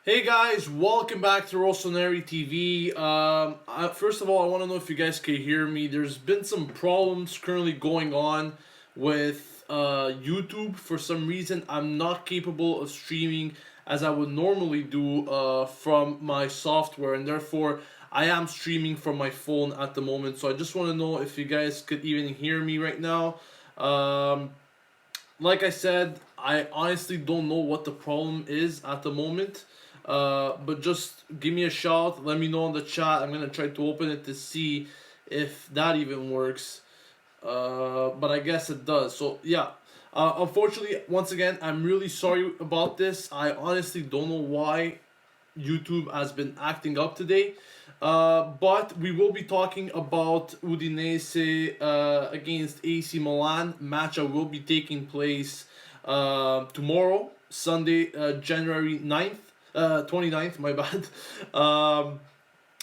Hey guys, welcome back to Rossoneri TV. First of all, I want to know if you guys can hear me. There's been some problems currently going on with YouTube. For some reason, I'm not capable of streaming as I would normally do from my software, and therefore I am streaming from my phone at the moment. So I just want to know if you guys could even hear me right now. Um, like I said, I honestly don't know what the problem is at the moment. But just give me a shout. Let me know in the chat. I'm gonna try to open it to see if that even works. But I guess it does. So yeah. Unfortunately, once again, I'm really sorry about this. I honestly don't know why YouTube has been acting up today. But we will be talking about Udinese against AC Milan match that will be taking place tomorrow, Sunday, January 9th, 29th, my bad.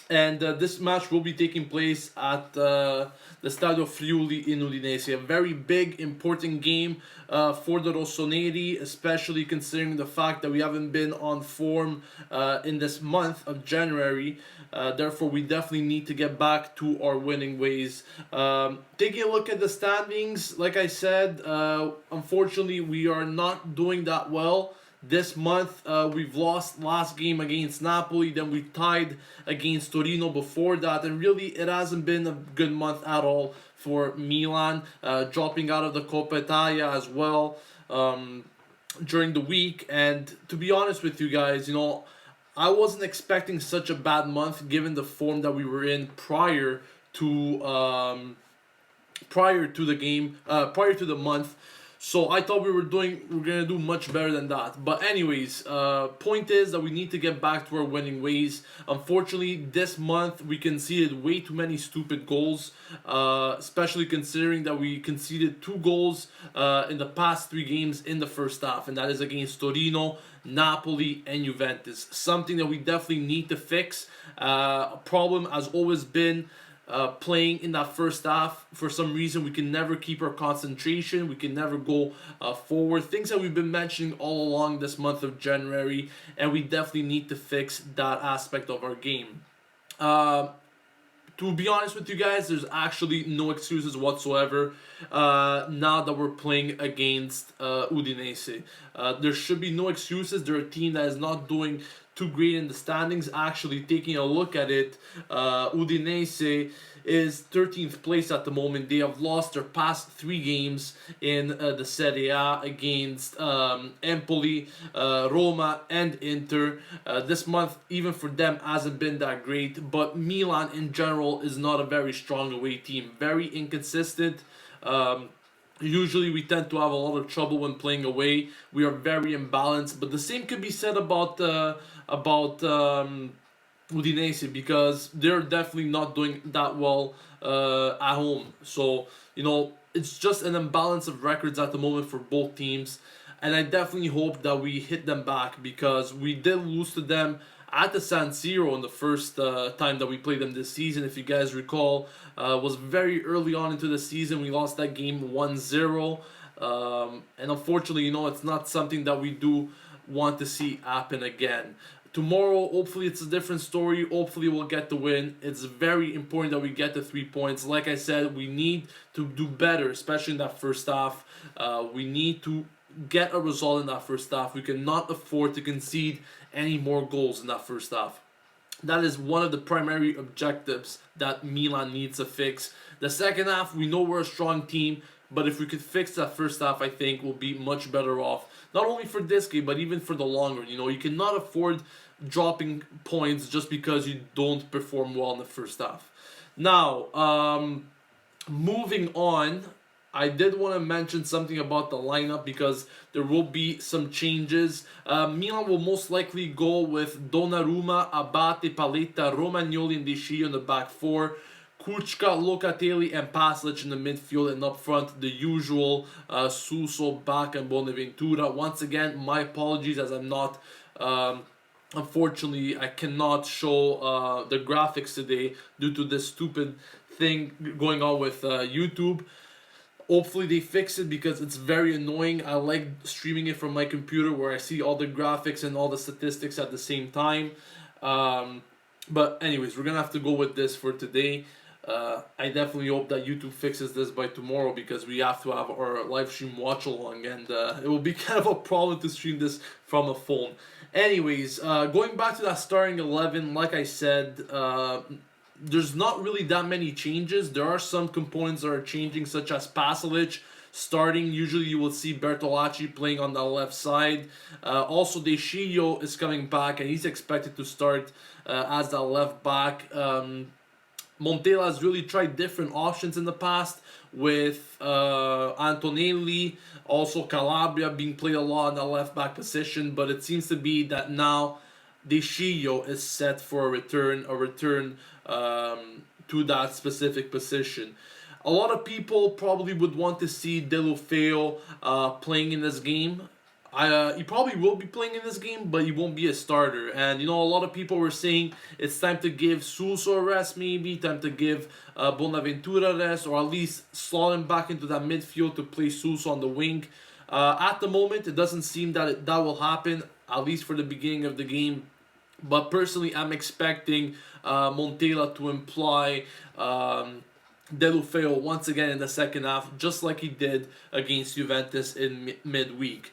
And this match will be taking place at the Stadio Friuli in Udinese. A very big, important game for the Rossoneri, especially considering the fact that we haven't been on form in this month of January. Therefore, we definitely need to get back to our winning ways. Taking a look at the standings, like I said, unfortunately, we are not doing that well. This month, we've lost last game against Napoli, then we tied against Torino before that, and really it hasn't been a good month at all for Milan, dropping out of the Coppa Italia as well during the week. And to be honest with you guys, I wasn't expecting such a bad month given the form that we were in prior to the game, prior to the month. So I thought we're gonna do much better than that. But anyways, point is that we need to get back to our winning ways. Unfortunately, this month we conceded way too many stupid goals, especially considering that we conceded 2 goals in the past 3 games in the first half, and that is against Torino, Napoli, and Juventus. Something that we definitely need to fix. A problem has always been playing in that first half. For some reason, we can never keep our concentration. We can never go forward. Things that we've been mentioning all along this month of January, and we definitely need to fix that aspect of our game. To be honest with you guys, there's actually no excuses whatsoever now that we're playing against Udinese. There should be no excuses. They're a team that is not doing too great in the standings. Actually, taking a look at it, Udinese is 13th place at the moment. They have lost their past 3 games in the Serie A against Empoli, Roma, and Inter. This month, even for them, hasn't been that great. But Milan in general is not a very strong away team. Very inconsistent. Usually we tend to have a lot of trouble when playing away. We are very imbalanced, but the same could be said about Udinese, because they're definitely not doing that well at home. So it's just an imbalance of records at the moment for both teams, and I definitely hope that we hit them back, because we did lose to them at the San Siro in the first time that we played them this season. If you guys recall, was very early on into the season. We lost that game 1-0. And unfortunately, it's not something that we do want to see happen again. Tomorrow, hopefully it's a different story. Hopefully we'll get the win. It's very important that we get the 3 points. Like I said, we need to do better, especially in that first half. We need to get a result in that first half. We cannot afford to concede any more goals in that first half. That is one of the primary objectives that Milan needs to fix. The second half, we know we're a strong team, but if we could fix that first half, I think we'll be much better off. Not only for this game, but even for the long run. You cannot afford dropping points just because you don't perform well in the first half. Now, moving on, I did want to mention something about the lineup, because there will be some changes. Milan will most likely go with Donnarumma, Abate, Paletta, Romagnoli, and Deschi in the back four. Kuchka, Locatelli, and Paslic in the midfield, and up front the usual Suso, Bacca, and Bonaventura. Once again, my apologies, as I'm not... Unfortunately, I cannot show the graphics today due to this stupid thing going on with YouTube. Hopefully they fix it because it's very annoying. I like streaming it from my computer where I see all the graphics and all the statistics at the same time. Um, but anyways, we're gonna have to go with this for today. I definitely hope that YouTube fixes this by tomorrow because we have to have our live stream watch along, and it will be kind of a problem to stream this from a phone. Anyways, going back to that starting 11, like I said, there's not really that many changes. There are some components that are changing, such as Pasalic starting. Usually you will see Bertolacci playing on the left side. Also, De Sciglio is coming back, and he's expected to start as the left back. Montella has really tried different options in the past with Antonelli, also Calabria being played a lot in the left back position, but it seems to be that now De Sciglio is set for a return to that specific position. A lot of people probably would want to see Deulofeu playing in this game. He probably will be playing in this game, but he won't be a starter. And a lot of people were saying it's time to give Suso a rest, maybe time to give Bonaventura a rest, or at least slot him back into that midfield to play Suso on the wing. At the moment, it doesn't seem that that will happen, at least for the beginning of the game. But personally, I'm expecting Montella to employ Deulofeu once again in the second half, just like he did against Juventus in midweek.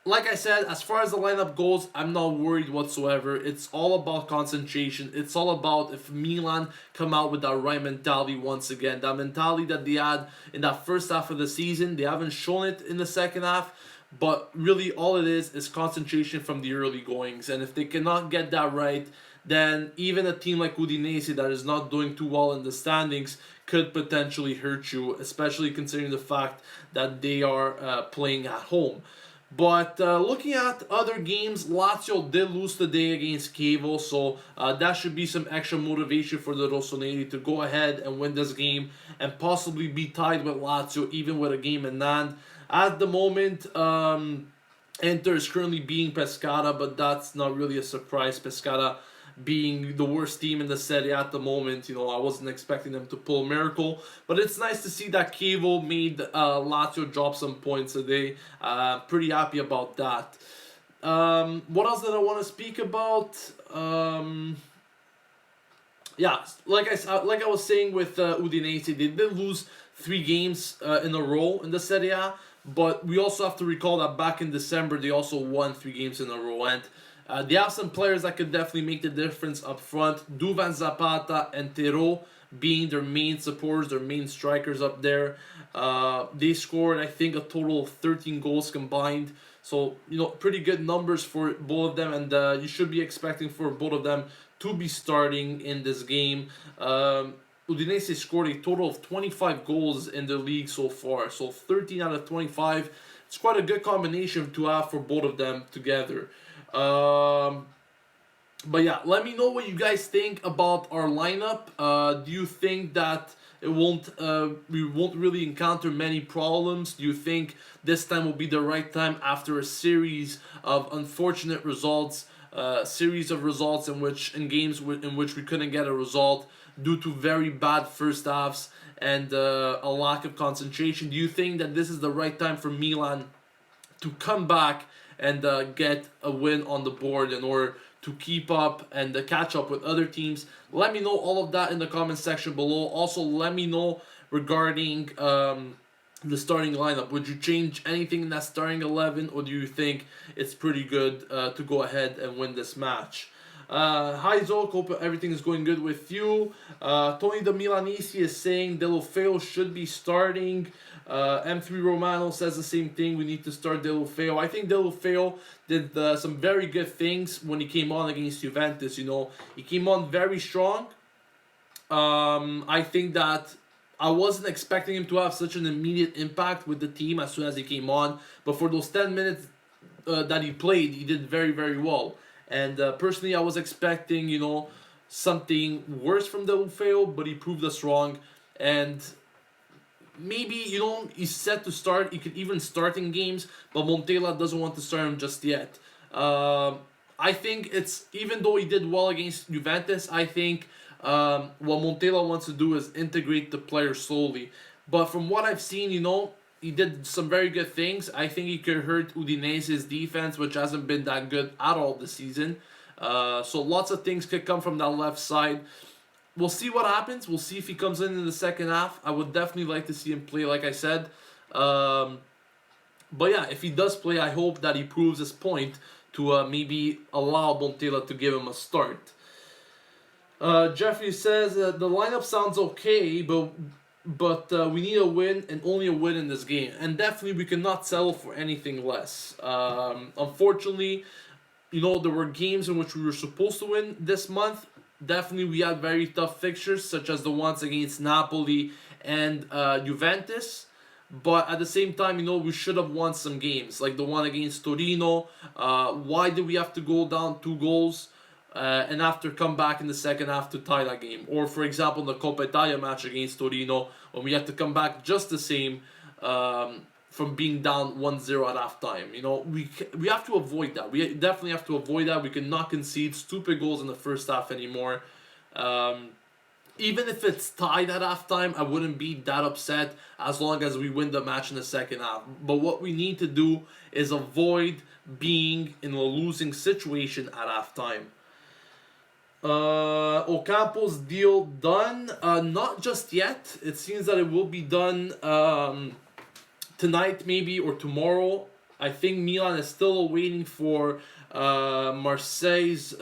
Like I said, as far as the lineup goes, I'm not worried whatsoever. It's all about concentration. It's all about if Milan come out with that right mentality once again. That mentality that they had in that first half of the season. They haven't shown it in the second half. But really, all it is concentration from the early goings. And if they cannot get that right, then even a team like Udinese that is not doing too well in the standings could potentially hurt you, especially considering the fact that they are playing at home. But looking at other games, Lazio did lose today against Chievo, so that should be some extra motivation for the Rossoneri to go ahead and win this game and possibly be tied with Lazio, even with a game in hand. At the moment, Inter is currently beating Pescara, but that's not really a surprise. Pescara being the worst team in the Serie A at the moment. I wasn't expecting them to pull a miracle. But it's nice to see that Chievo made Lazio drop some points today. Pretty happy about that. What else did I want to speak about? Yeah, like I was saying with Udinese, they did lose 3 games in a row in the Serie A. But we also have to recall that back in December, they also won 3 games in a row. And they have some players that could definitely make the difference up front. Duvan Zapata and Tero being their main supporters, their main strikers up there. They scored, I think, a total of 13 goals combined. So, pretty good numbers for both of them. And you should be expecting for both of them to be starting in this game. Udinese scored a total of 25 goals in the league so far. So 13 out of 25. It's quite a good combination to have for both of them together. But yeah, let me know what you guys think about our lineup. Do you think that we won't really encounter many problems? Do you think this time will be the right time after a series of unfortunate results, series of results in games in which we couldn't get a result due to very bad first halves and a lack of concentration? Do you think that this is the right time for Milan to come back and get a win on the board in order to keep up and catch up with other teams? Let me know all of that in the comment section below. Also, let me know regarding the starting lineup. Would you change anything in that starting 11, or do you think it's pretty good to go ahead and win this match? Hi Zolk, hope everything is going good with you. Tony the Milanese is saying Deulofeu should be starting. M3 Romano says the same thing. We need to start Deulofeu. I think Deulofeu did some very good things when he came on against Juventus. He came on very strong. I think that I wasn't expecting him to have such an immediate impact with the team as soon as he came on. But for those 10 minutes that he played, he did very, very well. And personally, I was expecting, something worse from Deulofeu, but he proved us wrong. And maybe, he's set to start. He could even start in games, but Montella doesn't want to start him just yet. I think even though he did well against Juventus, I think what Montella wants to do is integrate the player slowly. But from what I've seen, he did some very good things. I think he could hurt Udinese's defense, which hasn't been that good at all this season. So lots of things could come from that left side. We'll see what happens. We'll see if he comes in the second half. I would definitely like to see him play, like I said. But yeah, if he does play, I hope that he proves his point to maybe allow Montella to give him a start. Jeffrey says the lineup sounds okay, but we need a win and only a win in this game. And definitely we cannot settle for anything less. Unfortunately, there were games in which we were supposed to win this month. Definitely we had very tough fixtures, such as the ones against Napoli and Juventus. But at the same time, we should have won some games, like the one against Torino. Why did we have to go down 2 goals and after come back in the second half to tie that game? Or, for example, the Coppa Italia match against Torino, when we had to come back just the same from being down 1-0 at halftime. We have to avoid that. We definitely have to avoid that. We cannot concede stupid goals in the first half anymore. Even if it's tied at halftime, I wouldn't be that upset as long as we win the match in the second half. But what we need to do is avoid being in a losing situation at halftime. Ocampo's deal done? Not just yet. It seems that it will be done tonight maybe or tomorrow. I think Milan is still waiting for Marseille's...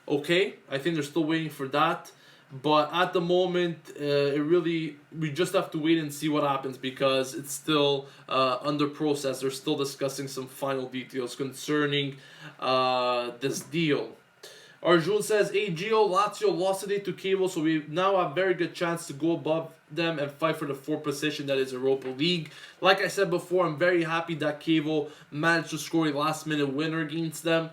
Okay, I think they're still waiting for that, but at the moment, we just have to wait and see what happens because it's still under process. They're still discussing some final details concerning this deal. Arjun says, "Hey Gio, Lazio lost today to Chievo, so we now have very good chance to go above them and fight for the fourth position that is Europa League." Like I said before, I'm very happy that Chievo managed to score a last-minute winner against them.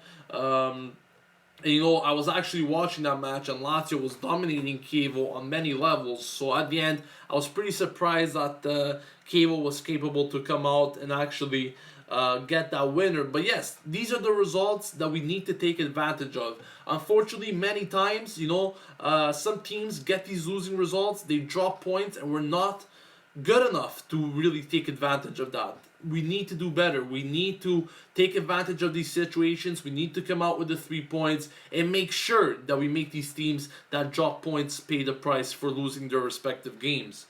And, I was actually watching that match and Lazio was dominating Chievo on many levels. So at the end, I was pretty surprised that Chievo was capable to come out and actually get that winner. But yes, these are the results that we need to take advantage of. Unfortunately, many times, some teams get these losing results, they drop points, and we're not good enough to really take advantage of that. We need to do better. We need to take advantage of these situations. We need to come out with the 3 points and make sure that we make these teams that drop points pay the price for losing their respective games.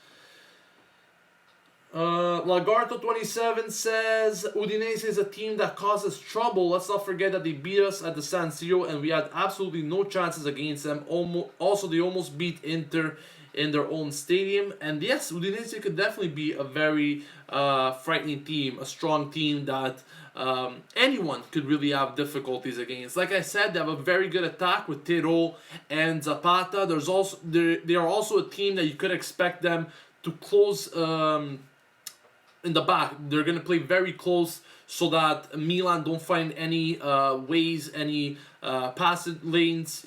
Lagarto27 says, Udinese is a team that causes trouble. Let's not forget that they beat us at the San Siro and we had absolutely no chances against them. Also, they almost beat Inter in their own stadium. And yes, Udinese could definitely be a very frightening team, a strong team that anyone could really have difficulties against. Like I said, they have a very good attack with Tero and Zapata. They are also a team that you could expect them to close in the back. They're going to play very close so that Milan don't find any ways, any passing lanes,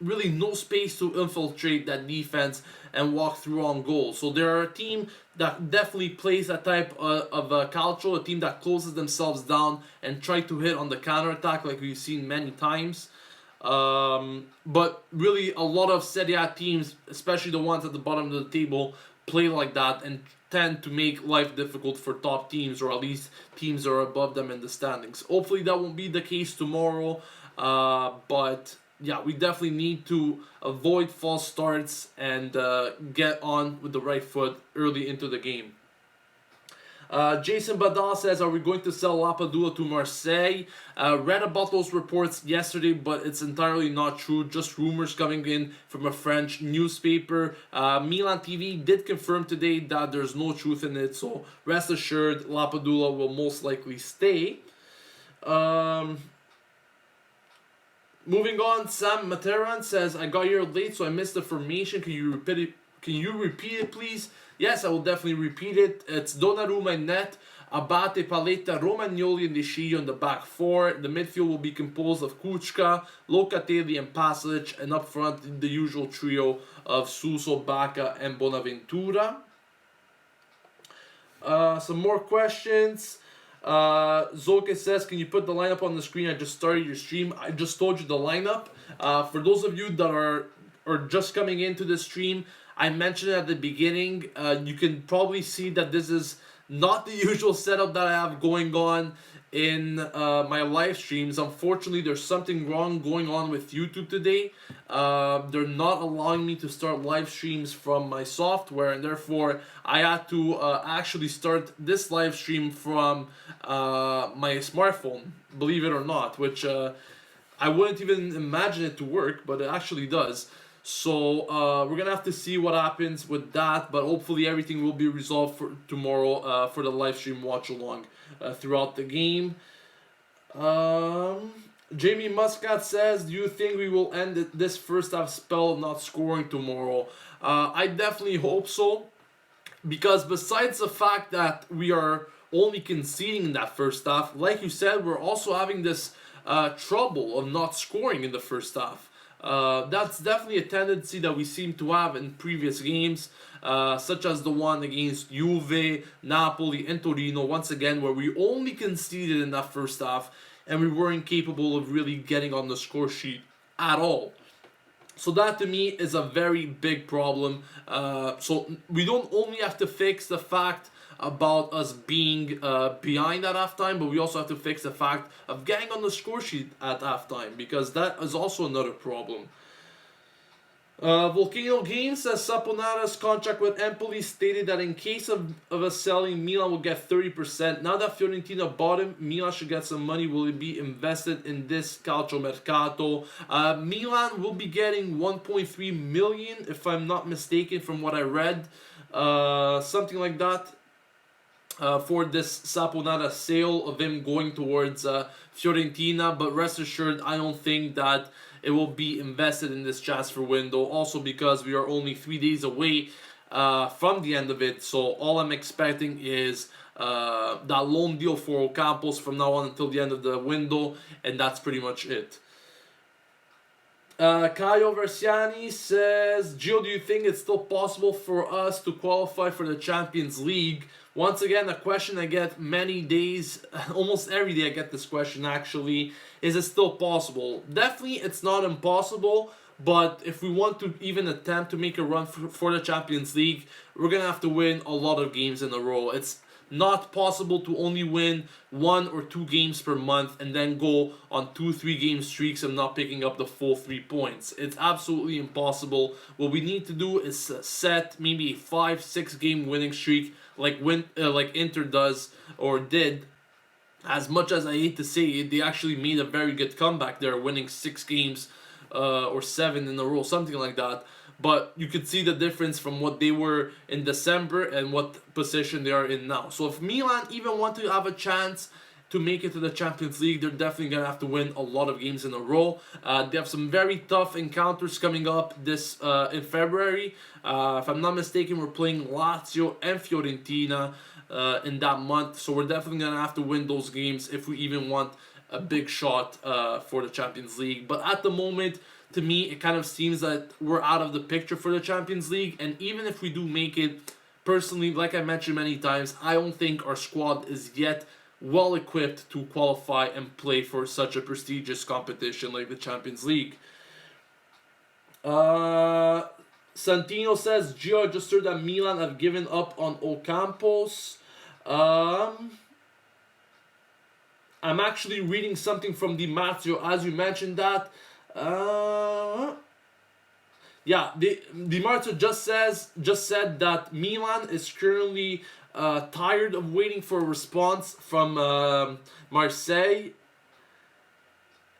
really no space to infiltrate that defense and walk through on goal. So they're a team that definitely plays that type of culture, a team that closes themselves down and try to hit on the counterattack like we've seen many times. But really a lot of Serie A teams, especially the ones at the bottom of the table, play like that and tend to make life difficult for top teams, or at least teams that are above them in the standings. Hopefully that won't be the case tomorrow, but yeah, we definitely need to avoid false starts and get on with the right foot early into the game. Jason Badal says, are we going to sell Lapadula to Marseille? Read about those reports yesterday, but it's entirely not true. Just rumors coming in from a French newspaper. Milan TV did confirm today that there's no truth in it, so rest assured Lapadula will most likely stay. Moving on, Sam Materan says, I got here late, so I missed the formation. Can you repeat it, please? Yes, I will definitely repeat it. It's Donnarumma in net, Abate, Paletta, Romagnoli, and Desciglio in the back four. The midfield will be composed of Kuchka, Locatelli, and Pasalic, and up front, the usual trio of Suso, Bacca, and Bonaventura. Some more questions. Zoke says, can you put the lineup on the screen? I just started your stream. I just told you the lineup. For those of you that are just coming into the stream, I mentioned at the beginning, you can probably see that this is not the usual setup that I have going on in my live streams. Unfortunately, there's something wrong going on with YouTube today. They're not allowing me to start live streams from my software, and therefore I had to actually start this live stream from my smartphone, believe it or not, which I wouldn't even imagine it to work, but it actually does. So we're gonna have to see what happens with that, but hopefully everything will be resolved for tomorrow for the live stream watch along throughout the game. Um, Jamie Muscat says, "Do you think we will end this first half spell of not scoring tomorrow?" I definitely hope so, because besides the fact that we are only conceding in that first half, like you said, we're also having this trouble of not scoring in the first half. That's definitely a tendency that we seem to have in previous games, such as the one against Juve, Napoli, and Torino, once again, where we only conceded in that first half and we weren't capable of really getting on the score sheet at all. So that to me is a very big problem. So we don't only have to fix the fact about us being behind at halftime, but we also have to fix the fact of getting on the score sheet at halftime, because that is also another problem. Volcano Games says Saponara's contract with Empoli stated that in case of us selling, Milan will get 30%. Now that Fiorentina bought him, Milan should get some money. Will it be invested in this calcio mercato? Milan will be getting 1.3 million, if I'm not mistaken, from what I read. Something like that. For this Saponara sale of him going towards Fiorentina, but rest assured, I don't think that it will be invested in this transfer window. Also, because we are only 3 days away from the end of it, so all I'm expecting is that loan deal for Ocampos from now on until the end of the window, and that's pretty much it. Caio Versiani says, Gio, do you think it's still possible for us to qualify for the Champions League? Once again, a question I get many days, almost every day I get this question actually. Is it still possible? Definitely it's not impossible, but if we want to even attempt to make a run for the Champions League, we're going to have to win a lot of games in a row. It's not possible to only win 1 or 2 games per month and then go on 2-3 game streaks and not picking up the full 3 points. It's absolutely impossible. What we need to do is set maybe a 5-6 game winning streak like Inter does or did. As much as I hate to say it, they actually made a very good comeback there, winning 6 games or 7 in a row, something like that. But you could see the difference from what they were in December and what position they are in now. So if Milan even want to have a chance to make it to the Champions League, they're definitely going to have to win a lot of games in a row. They have some very tough encounters coming up this in February. If I'm not mistaken, we're playing Lazio and Fiorentina in that month. So we're definitely going to have to win those games if we even want a big shot for the Champions League. But at the moment, to me, it kind of seems that we're out of the picture for the Champions League. And even if we do make it, personally, like I mentioned many times, I don't think our squad is yet well equipped to qualify and play for such a prestigious competition like the Champions League. Santino says, Gio, just heard that Milan have given up on Ocampos. I'm actually reading something from Di Marzio as you mentioned that. Di Marzio just said that Milan is currently tired of waiting for a response from Marseille,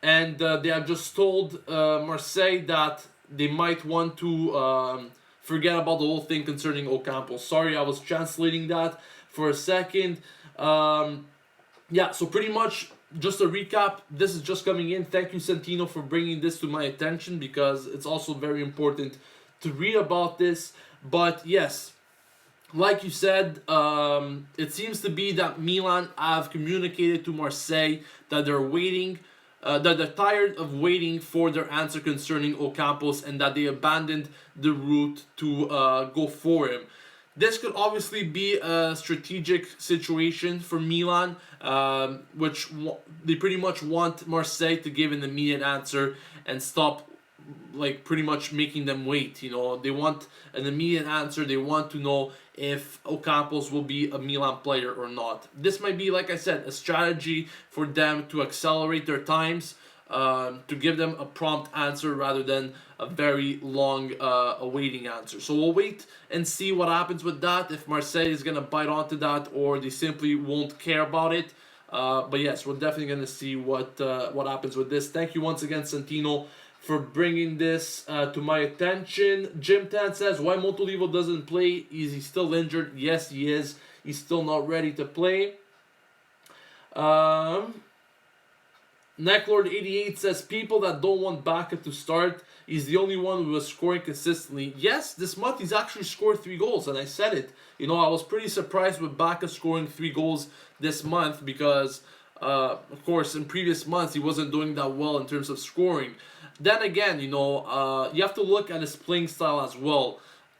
and they have just told Marseille that they might want to forget about the whole thing concerning Ocampo. Sorry, I was translating that for a second. So pretty much, just a recap, this is just coming in. Thank you, Santino, for bringing this to my attention, because it's also very important to read about this. But yes, like you said, it seems to be that Milan have communicated to Marseille that they're waiting, that they're tired of waiting for their answer concerning Ocampos, and that they abandoned the route to go for him. This could obviously be a strategic situation for Milan, which they pretty much want Marseille to give an immediate answer and stop like pretty much making them wait. They want an immediate answer. They want to know if Ocampos will be a Milan player or not. This might be, like I said, a strategy for them to accelerate their times, to give them a prompt answer rather than a very long awaiting answer. So we'll wait and see what happens with that, if Marseille is going to bite onto that or they simply won't care about it. But yes, we're definitely going to see what happens with this. Thank you once again, Santino, for bringing this to my attention. Jim Tan says, why Montolivo doesn't play? Is he still injured? Yes, he is. He's still not ready to play. Necklord88 says, people that don't want Bacca to start, he's the only one who was scoring consistently. Yes, this month he's actually scored 3 goals, and I said it. I was pretty surprised with Bacca scoring 3 goals this month because, of course, in previous months he wasn't doing that well in terms of scoring. Then again, you have to look at his playing style as well.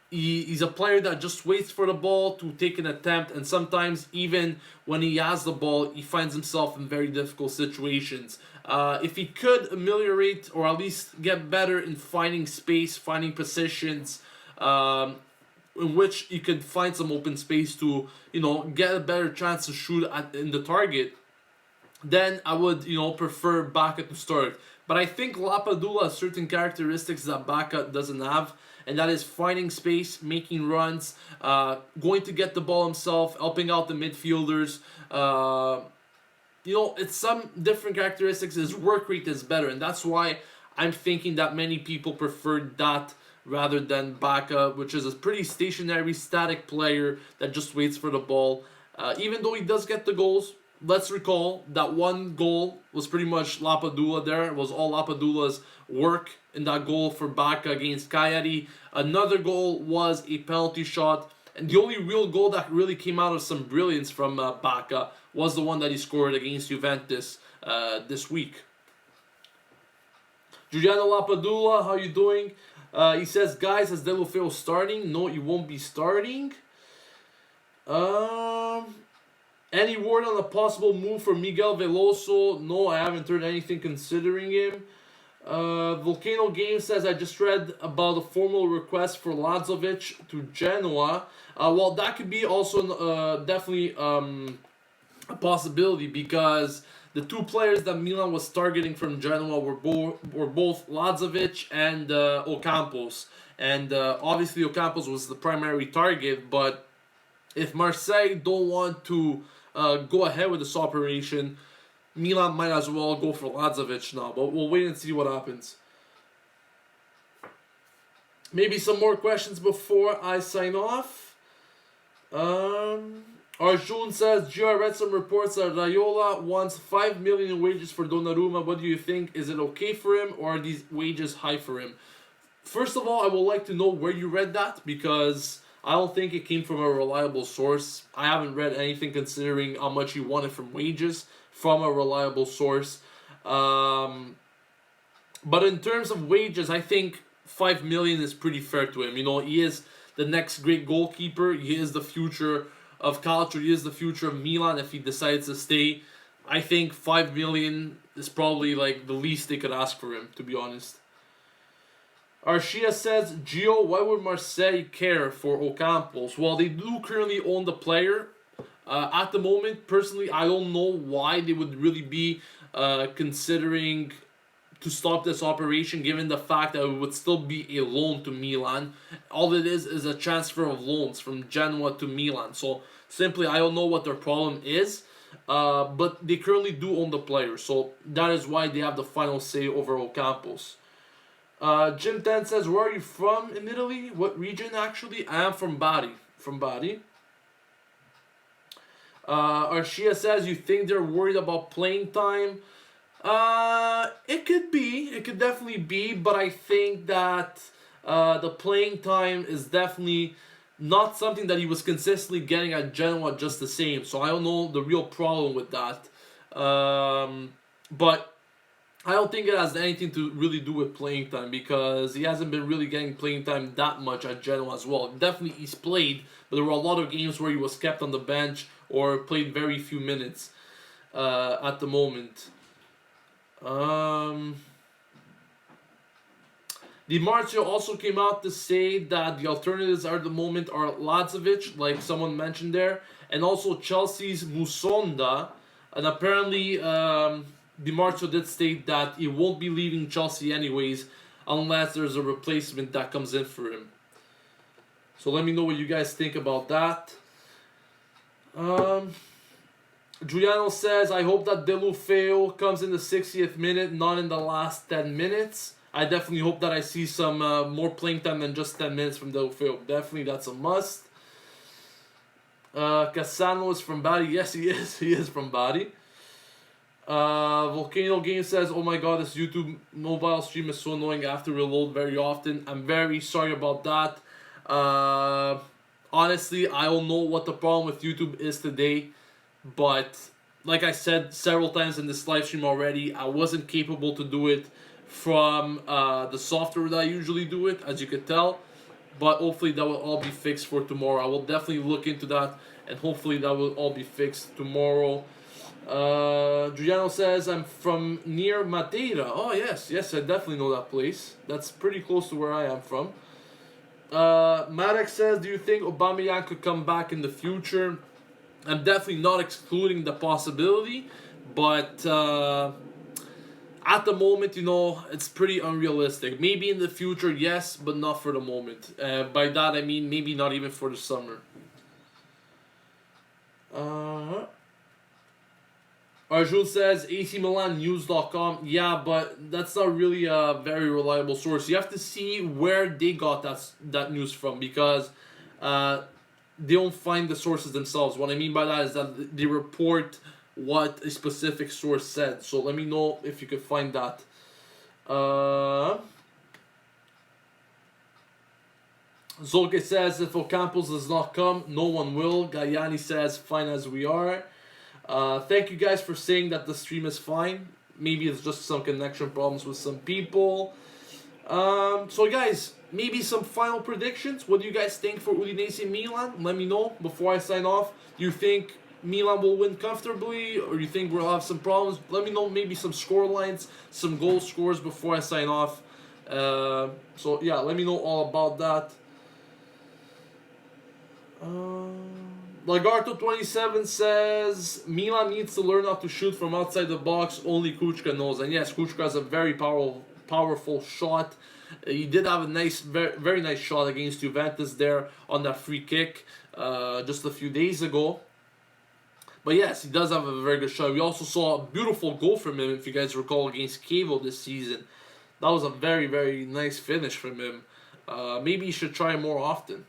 He's a player that just waits for the ball to take an attempt, and sometimes even when he has the ball, he finds himself in very difficult situations. If he could ameliorate or at least get better in finding space, finding positions, in which he could find some open space to, get a better chance to shoot in the target, then I would, prefer Bacca to start. But I think Lapadula has certain characteristics that Bacca doesn't have, and that is finding space, making runs, going to get the ball himself, helping out the midfielders. It's some different characteristics. His work rate is better, and that's why I'm thinking that many people prefer that rather than Bacca, which is a pretty stationary, static player that just waits for the ball. Even though he does get the goals, let's recall that one goal was pretty much Lapadula there. It was all Lapadula's work in that goal for Bacca against Cagliari. Another goal was a penalty shot. And the only real goal that really came out of some brilliance from Bacca was the one that he scored against Juventus this week. Giuliano Lapadula, how you doing? He says, guys, is Deulofeu starting? No, he won't be starting. Any word on a possible move for Miguel Veloso? No, I haven't heard anything considering him. Volcano Game says, I just read about a formal request for Lazovic to Genoa. Well, that could be also definitely a possibility, because the 2 players that Milan was targeting from Genoa were both Lazovic and Ocampos. And obviously Ocampos was the primary target, but if Marseille don't want to go ahead with this operation, Milan might as well go for Lazovic now, but we'll wait and see what happens. Maybe some more questions before I sign off. Arjun says, Gio, I read some reports that Raiola wants 5 million in wages for Donnarumma. What do you think? Is it okay for him, or are these wages high for him? First of all, I would like to know where you read that, because I don't think it came from a reliable source. I haven't read anything considering how much he wanted from wages from a reliable source. But in terms of wages, I think 5 million is pretty fair to him. He is the next great goalkeeper. He is the future of Calcio. He is the future of Milan if he decides to stay. I think 5 million is probably like the least they could ask for him, to be honest. Arshia says, Gio, why would Marseille care for Ocampos? Well, they do currently own the player. At the moment, personally, I don't know why they would really be considering to stop this operation, given the fact that it would still be a loan to Milan. All it is a transfer of loans from Genoa to Milan. So, simply, I don't know what their problem is. But they currently do own the player. So, that is why they have the final say over Ocampos. Jim Ten says, where are you from in Italy? What region, actually? I am from Bari. Arshia says, you think they're worried about playing time? It could be. It could definitely be. But I think that the playing time is definitely not something that he was consistently getting at Genoa just the same. So I don't know the real problem with that. But I don't think it has anything to really do with playing time, because he hasn't been really getting playing time that much at Genoa as well. Definitely he's played, but there were a lot of games where he was kept on the bench or played very few minutes at the moment. Di Marzio also came out to say that the alternatives at the moment are Lazovic, like someone mentioned there, and also Chelsea's Musonda. And apparently, Di Marzio did state that he won't be leaving Chelsea anyways, unless there's a replacement that comes in for him. So let me know what you guys think about that. Giuliano says, I hope that Deulofeu comes in the 60th minute, not in the last 10 minutes. I definitely hope that I see some more playing time than just 10 minutes from Deulofeu. Definitely, that's a must. Cassano is from Bari. Yes, he is. He is from Bari. Volcano Game says, oh my god, this YouTube mobile stream is so annoying. I have to reload very often. I'm very sorry about that. Honestly, I don't know what the problem with YouTube is today. But like I said several times in this live stream already, I wasn't capable to do it from the software that I usually do it, as you could tell. But hopefully that will all be fixed for tomorrow. I will definitely look into that, and hopefully that will all be fixed tomorrow. Giuliano says, I'm from near Madeira. Oh, yes, I definitely know that place. That's pretty close to where I am from. Marek says, do you think Aubameyang could come back in the future? I'm definitely not excluding the possibility, but at the moment, it's pretty unrealistic. Maybe in the future, yes, but not for the moment. By that, I mean maybe not even for the summer. Arjun says, AC Milan News.com. Yeah, but that's not really a very reliable source. You have to see where they got that news from, because they don't find the sources themselves. What I mean by that is that they report what a specific source said. So let me know if you could find that. Zolke says, if Ocampos does not come, no one will. Gayani says, fine as we are. Thank you guys for saying that the stream is fine. Maybe it's just some connection problems with some people. So guys, maybe some final predictions. What do you guys think for Udinese Milan? Let me know before I sign off. Do you think Milan will win comfortably, or you think we'll have some problems? Let me know maybe some score lines, some goal scores before I sign off. So yeah, let me know all about that. Lagarto27 says, Milan needs to learn how to shoot from outside the box. Only Kuchka knows. And yes, Kuchka has a very powerful shot. He did have a nice, very nice shot against Juventus there on that free kick just a few days ago. But yes, he does have a very good shot. We also saw a beautiful goal from him, if you guys recall, against Cavo this season. That was a very, very nice finish from him. Maybe he should try more often.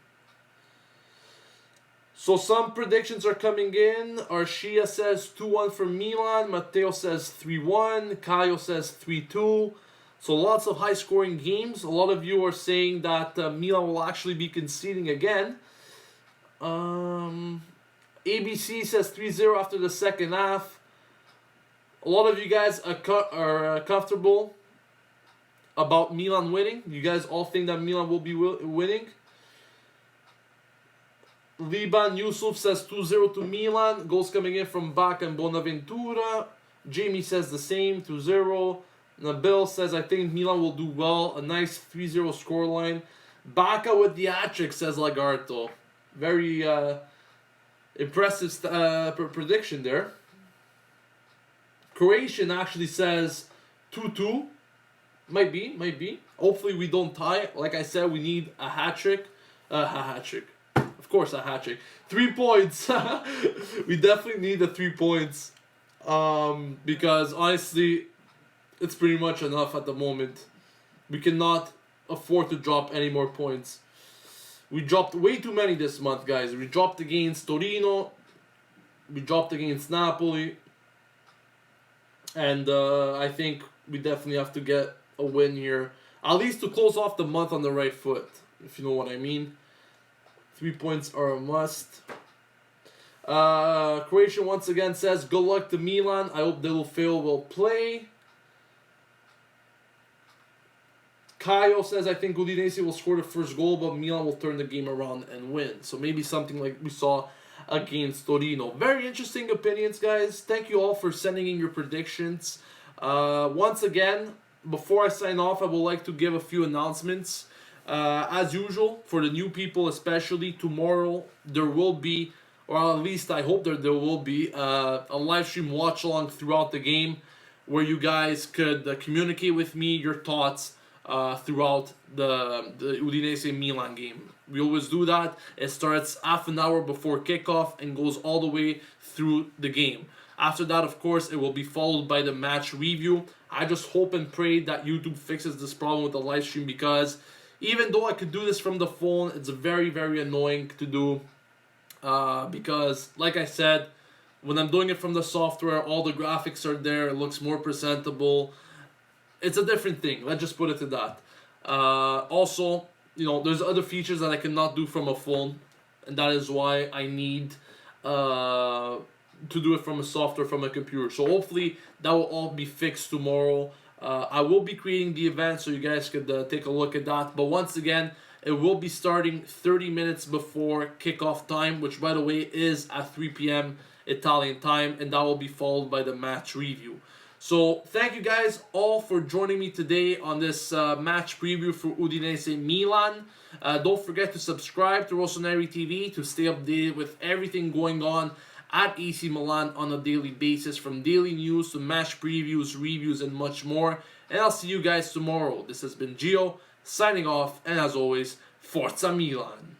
So some predictions are coming in. Arshia says 2-1 for Milan. Matteo says 3-1. Caio says 3-2. So lots of high-scoring games. A lot of you are saying that Milan will actually be conceding again. ABC says 3-0 after the second half. A lot of you guys are comfortable about Milan winning. You guys all think that Milan will be winning. Liban Yusuf says 2-0 to Milan. Goals coming in from Bach and Bonaventura. Jamie says the same, 2-0. Nabil says, I think Milan will do well. A nice 3-0 scoreline. Baca with the hat-trick, says Lagarto. Very impressive prediction there. Croatian actually says 2-2. Might be. Hopefully we don't tie. Like I said, we need a hat-trick. Of course, a hat-trick. 3 points. We definitely need the 3 points. Because honestly, it's pretty much enough at the moment. We cannot afford to drop any more points. We dropped way too many this month, guys. We dropped against Torino. We dropped against Napoli. And I think we definitely have to get a win here. At least to close off the month on the right foot, if you know what I mean. 3 points are a must. Croatia once again says, good luck to Milan. I hope Deulofeu will play. Caio says, I think Udinese will score the first goal, but Milan will turn the game around and win. So maybe something like we saw against Torino. Very interesting opinions, guys. Thank you all for sending in your predictions. Once again, before I sign off, I would like to give a few announcements. As usual, for the new people especially, tomorrow there will be, or at least I hope there will be, a live stream watch along throughout the game where you guys could communicate with me your thoughts throughout the Udinese Milan game. We always do that. It starts half an hour before kickoff and goes all the way through the game. After that, of course, it will be followed by the match review. I just hope and pray that YouTube fixes this problem with the live stream, because even though I could do this from the phone, it's very, very annoying to do. Because, like I said, when I'm doing it from the software, all the graphics are there. It looks more presentable. It's a different thing. Let's just put it to that. Also, there's other features that I cannot do from a phone, and that is why I need to do it from a software, from a computer. So hopefully that will all be fixed tomorrow. I will be creating the event so you guys could take a look at that. But once again, it will be starting 30 minutes before kickoff time, which by the way is at 3 p.m. Italian time, and that will be followed by the match review. So thank you guys all for joining me today on this match preview for Udinese Milan. Don't forget to subscribe to Rossoneri TV to stay updated with everything going on at AC Milan on a daily basis, from daily news to match previews, reviews, and much more. And I'll see you guys tomorrow. This has been Gio signing off, and as always, Forza Milan!